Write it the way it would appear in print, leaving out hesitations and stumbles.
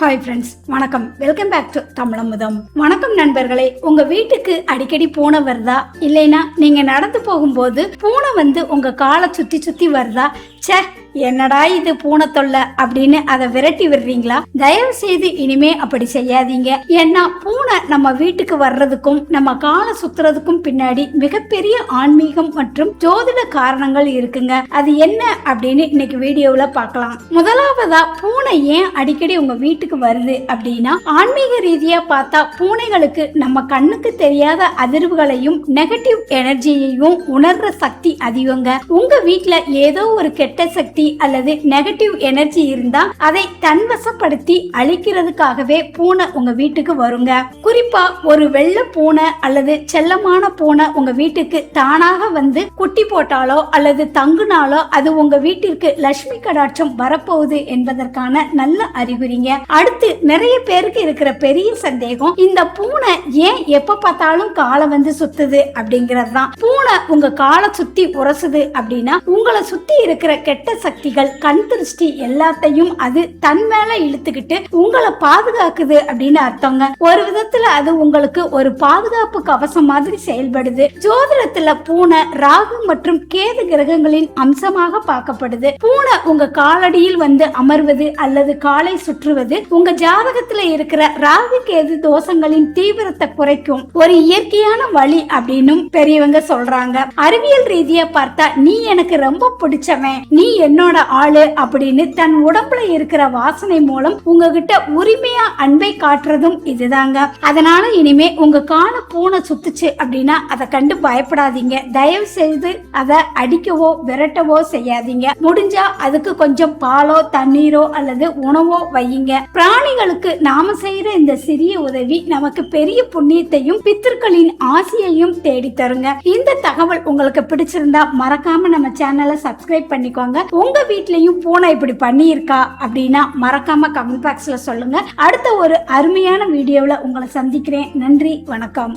Hi friends, வணக்கம். Welcome back to Tamilamudham. வணக்கம் நண்பர்களே. உங்க வீட்டுக்கு அடிக்கடி பூனை வருதா, இல்லைன்னா நீங்க நடந்து போகும்போது பூனை வந்து உங்க காலை சுத்தி சுத்தி வருதா? சே, என்னடா இது பூனை தொல்லை அப்படின்னு அதை விரட்டி விடுறீங்களா? தயவு செய்து இனிமே அப்படி செய்யாதீங்க. ஏன்னா பூனை நம்ம வீட்டுக்கு வர்றதுக்கும் நம்ம காலை சுத்துறதுக்கும் பின்னாடி மிகப்பெரிய ஆன்மீகம் மற்றும் ஜோதிட காரணங்கள் இருக்குங்க. அது என்ன அப்படின்னு இன்னைக்கு வீடியோல பார்க்கலாம். முதலாவதா, பூனை ஏன் அடிக்கடி உங்க வீட்டுக்கு வருது அப்படின்னா, ஆன்மீக ரீதியா பார்த்தா பூனைகளுக்கு நம்ம கண்ணுக்கு தெரியாத அதிர்வுகளையும் நெகட்டிவ் எனர்ஜியையும் உணர்ற சக்தி அதிகங்க. உங்க வீட்டுல ஏதோ ஒரு கெட்ட சக்தி அல்லது நெகட்டிவ் எனர்ஜி இருந்தா அதை தன்வசப்படுத்தி அழிக்கிறதுக்காகவே பூனை உங்க வீட்டுக்கு வருங்க. குறிப்பா ஒரு வெள்ளை பூனை அல்லது செல்லமான பூனை உங்க வீட்டுக்கு தானாக வந்து குட்டி போட்டாலோ அல்லது தங்குனாலோ அது உங்க வீட்டிற்கு லட்சுமி கடாட்சம் வரப்போகுது என்பதற்கான நல்ல அறிகுறிங்க. அடுத்து, நிறைய பேருக்கு இருக்கிற பெரிய சந்தேகம், இந்த பூனை ஏன் எப்ப பார்த்தாலும் காலை வந்து சுத்துது அப்படிங்கிறது தான். பூனை உங்க காலை சுத்தி உரசுது அப்படின்னா உங்களை சுத்தி இருக்கிற கெட்ட சக்திகள், கண் திருஷ்டி எல்லாத்தையும் அது தன் மேல இழுத்துக்கிட்டு உங்களை பாதுகாக்குது அப்படின்னு அர்த்தங்க. ஒரு விதத்துல அது உங்களுக்கு ஒரு பாதுகாப்பு கவசம் மாதிரி செயல்படுது. ஜோதிடத்துல பூனை ராகு மற்றும் கேது கிரகங்களின் அம்சமாக பார்க்கப்படுது. பூனை உங்க காலடியில் வந்து அமர்வது அல்லது காலை சுற்றுவது உங்க ஜாதகத்துல இருக்கிற ராகு கேது தோஷங்களின் தீவிரத்தை குறைக்கும் ஒரு இயற்கையான வழி அப்படின்னும் பெரியவங்க சொல்றாங்க. அறிவியல் ரீதியா பார்த்தா, நீ எனக்கு ரொம்ப பிடிச்சவன், நீ என்னோட ஆளு அப்படின்னு தன் உடம்புல இருக்கிற வாசனை மூலம் உங்ககிட்ட உரிமையா அன்பை காட்டுறதும் இதுதாங்க. அதனால இனிமே உங்க காலை பூனை சுத்துச்சு அப்படின்னா அதை கண்டு பயப்படாதீங்க. தயவு செய்து அதை அடிக்கவோ விரட்டவோ செய்யாதீங்க. முடிஞ்சா அதுக்கு கொஞ்சம் பாலோ தண்ணீரோ அல்லது உணவோ வையுங்க. பிராணிகளுக்கு நாம செய்யற இந்த சிறிய உதவி நமக்கு பெரிய புண்ணியத்தையும் பித்தர்களின் ஆசையையும் தேடி தருங்க. இந்த தகவல் உங்களுக்கு பிடிச்சிருந்தா மறக்காம நம்ம சேனலை சப்ஸ்கிரைப் பண்ணிக்கோங்க. உங்க வீட்லயும் பூனை இப்படி பண்ணியிருக்கா அப்படின்னா மறக்காம கமெண்ட் பாக்ஸ்ல சொல்லுங்க. அடுத்த ஒரு அருமையான வீடியோல உங்களை சந்திக்கிறேன். நன்றி, வணக்கம்.